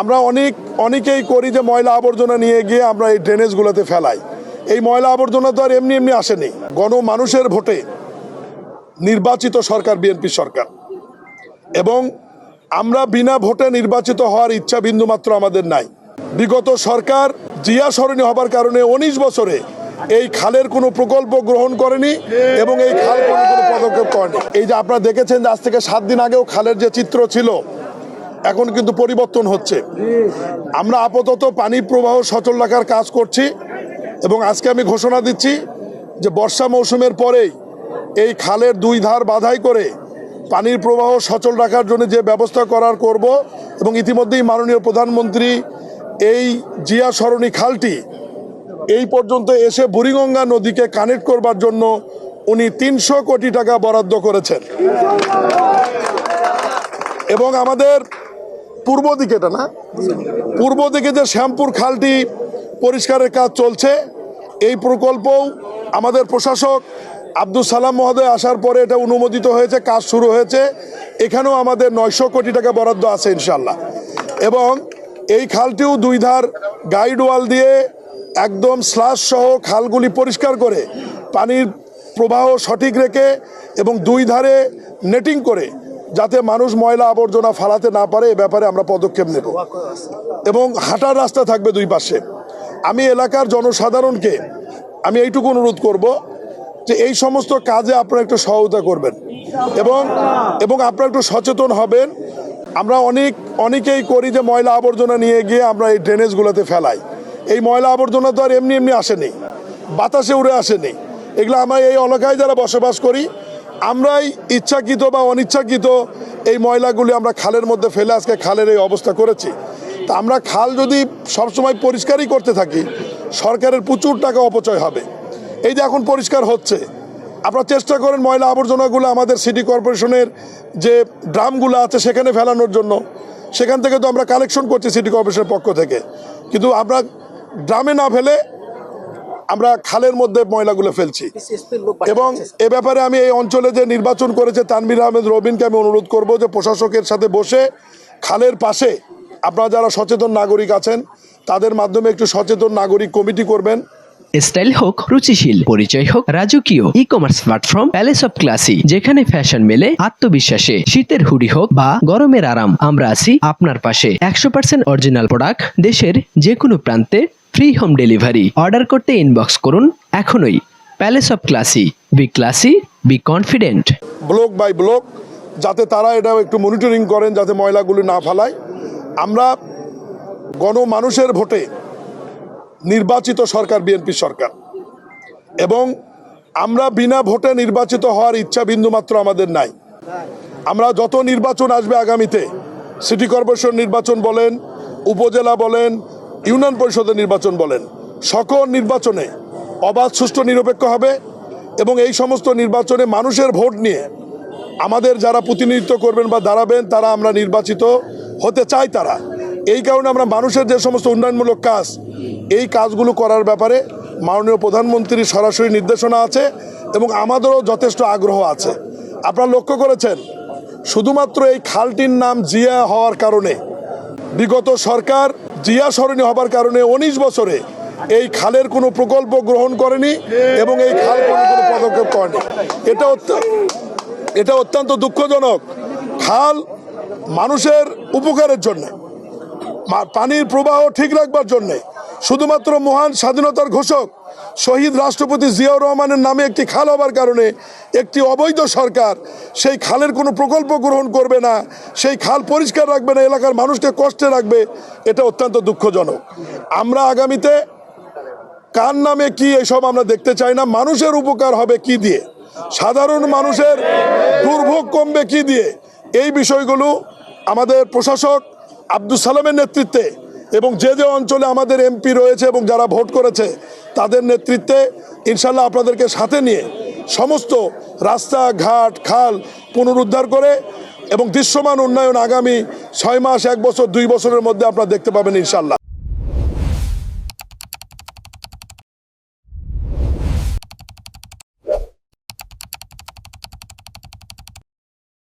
আমরা অনেকেই করি যে ময়লা আবর্জনা নিয়ে গিয়ে আমরা এই ড্রেনেজগুলোতে ফেলাই। এই ময়লা আবর্জনা তো আর এমনি এমনি আসেনি, গণমানুষের ভোটে নির্বাচিত সরকার বিএনপি সরকার, এবং আমরা বিনা ভোটে নির্বাচিত হওয়ার ইচ্ছা বিন্দুমাত্র আমাদের নাই। বিগত সরকার জিয়া সরণি হবার কারণে 19 বছরে এই খালের কোনো প্রকল্প গ্রহণ করেনি এবং এই খাল কোনো পদক্ষেপ করেনি। এই যে আপনারা দেখেছেন যে আজ থেকে 7 দিন আগেও খালের যে চিত্র ছিল এখন কিন্তু পরিবর্তন হচ্ছে। আমরা আপাতত পানি প্রবাহ সচল রাখার কাজ করছি এবং আজকে আমি ঘোষণা দিচ্ছি যে বর্ষা মৌসুমের পরেই এই খালের 2 ধার বাধাই করে পানির প্রবাহ সচল রাখার জন্য যে ব্যবস্থা করার করব। এবং ইতিমধ্যেই মাননীয় প্রধানমন্ত্রী এই জিয়া সরণি খালটি এই পর্যন্ত এসে বুড়িগঙ্গা নদীকে কানেক্ট করবার জন্য উনি 300 কোটি টাকা বরাদ্দ করেছেন। এবং আমাদের পূর্ব দিকে যে শ্যামপুর খালটি পরিষ্কারের কাজ চলছে, এই প্রকল্পও আমাদের প্রশাসক আব্দুল সালাম মহোদয় আসার পরে এটা অনুমোদিত হয়েছে, কাজ শুরু হয়েছে। এখানেও আমাদের 900 কোটি টাকা বরাদ্দ আছে ইনশাল্লাহ। এবং এই খালটিও 2 ধার গাইড ওয়াল দিয়ে একদম স্লাশ সহ খালগুলি পরিষ্কার করে পানির প্রবাহ সঠিক রেখে এবং 2 ধারে নেটিং করে যাতে মানুষ ময়লা আবর্জনা ফালাতে না পারে এ ব্যাপারে আমরা পদক্ষেপ নেব। এবং হাঁটার রাস্তা থাকবে 2 পাশে। আমি এলাকার জনসাধারণকে আমি এইটুকু অনুরোধ করব যে এই সমস্ত কাজে আপনারা একটু সহায়তা করবেন এবং আপনারা একটু সচেতন হবেন। আমরা অনেকেই করি যে ময়লা আবর্জনা নিয়ে গিয়ে আমরা এই ড্রেনেজগুলোতে ফেলাই। এই ময়লা আবর্জনা তো আর এমনি এমনি আসেনি, বাতাসে উড়ে আসেনি। এগুলো আমরা এই এলাকায় যারা বসবাস করি আমরাই ইচ্ছাকৃত বা অনিচ্ছাকৃত এই ময়লাগুলি আমরা খালের মধ্যে ফেলে আজকে খালের এই অবস্থা করেছি। তা আমরা খাল যদি সবসময় পরিষ্কারই করতে থাকি সরকারের প্রচুর টাকা অপচয় হবে। এই যে এখন পরিষ্কার হচ্ছে, আপনারা চেষ্টা করেন ময়লা আবর্জনাগুলো আমাদের সিটি কর্পোরেশনের যে ড্রামগুলো আছে সেখানে ফেলানোর জন্য। সেখান থেকে তো আমরা কালেকশন করছি সিটি কর্পোরেশনের পক্ষ থেকে, কিন্তু আমরা ড্রামে না ফেলে আমরা খালের মধ্যে ময়লাগুলো ফেলছি। এবং এ ব্যাপারে আমি এই অঞ্চলে যে নির্বাচন করেছে তানভীর আহমেদ রবিনকে আমি অনুরোধ করব যে প্রশাসকের সাথে বসে খালের পাশে আপনারা যারা সচেতন নাগরিক আছেন তাদের মাধ্যমে একটু সচেতন নাগরিক কমিটি করবেন। স্টাইল হোক রুচিশীল, পরিচয় হোক রাজকীয়, e commerce platform palace of classy, যেখানে ফ্যাশন মেলে আত্মবিশ্বাসে। শীতের হুডি হোক বা গরমের আরাম, আমরা আছি আপনার পাশে। 100% অরিজিনাল প্রোডাক্ট, দেশের যে কোনো প্রান্তে ফ্রি হোম ডেলিভারি। অর্ডার করতে ইনবক্স করুন এখনই। Palace of classy, be confident. Block by block যাতে তারা এটা একটু মনিটরিং করেন যাতে ময়লাগুলি না ফেলায়। আমরা গণমানুষের ভোটে নির্বাচিত সরকার বিএনপি সরকার, এবং আমরা বিনা ভোটে নির্বাচিত হওয়ার ইচ্ছা বিন্দুমাত্র আমাদের নাই। আমরা যত নির্বাচন আসবে আগামীতে, সিটি কর্পোরেশন নির্বাচন বলেন, উপজেলা বলেন, ইউনিয়ন পরিষদের নির্বাচন বলেন, সকল নির্বাচনে অবাধ সুষ্ঠু নিরপেক্ষ হবে। এবং এই সমস্ত নির্বাচনে মানুষের ভোট নিয়ে আমাদের যারা প্রতিনিধিত্ব করবেন বা দাঁড়াবেন তারা আমরা নির্বাচিত হতে চাই তারা। এই কারণে আমরা মানুষের যে সমস্ত উন্নয়নমূলক কাজ এই কাজগুলো করার ব্যাপারে মাননীয় প্রধানমন্ত্রীর সরাসরি নির্দেশনা আছে এবং আমাদেরও যথেষ্ট আগ্রহ আছে। আপনারা লক্ষ্য করেছেন শুধুমাত্র এই খালটির নাম জিয়া হওয়ার কারণে, বিগত সরকার জিয়া সরণি হবার কারণে 19 বছরে এই খালের কোনো প্রকল্প গ্রহণ করেনি এবং এই খাল কোনো পদক্ষেপ করেনি। এটা অত্যন্ত দুঃখজনক। খাল মানুষের উপকারের জন্য, পানির প্রবাহ ঠিক রাখবার জন্যে, শুধুমাত্র মহান স্বাধীনতার ঘোষক শহীদ রাষ্ট্রপতি জিয়াউর রহমানের নামে একটি খাল হবার কারণে একটি অবৈধ সরকার সেই খালের কোনো প্রকল্প গ্রহণ করবে না, সেই খাল পরিষ্কার রাখবে না, এলাকার মানুষকে কষ্টে রাখবে। এটা অত্যন্ত দুঃখজনক। আমরা আগামীতে কার নামে কি এসব আমরা দেখতে চাই না। মানুষের উপকার হবে কি দিয়ে, সাধারণ মানুষের দুর্ভোগ কমবে কি দিয়ে, এই বিষয়গুলো আমাদের প্রশাসক আব্দুল সালামের নেতৃত্বে এবং যে অঞ্চলে আমাদের এমপি রয়েছে এবং যারা ভোট করেছে তাদের নেতৃত্বে ইনশাল্লাহ আপনাদেরকে সাথে নিয়ে সমস্ত রাস্তাঘাট খাল পুনরুদ্ধার করে এবং দৃশ্যমান উন্নয়ন আগামী 6 মাস, 1 বছর, 2 বছরের মধ্যে আপনারা দেখতে পাবেন ইনশাল্লাহ।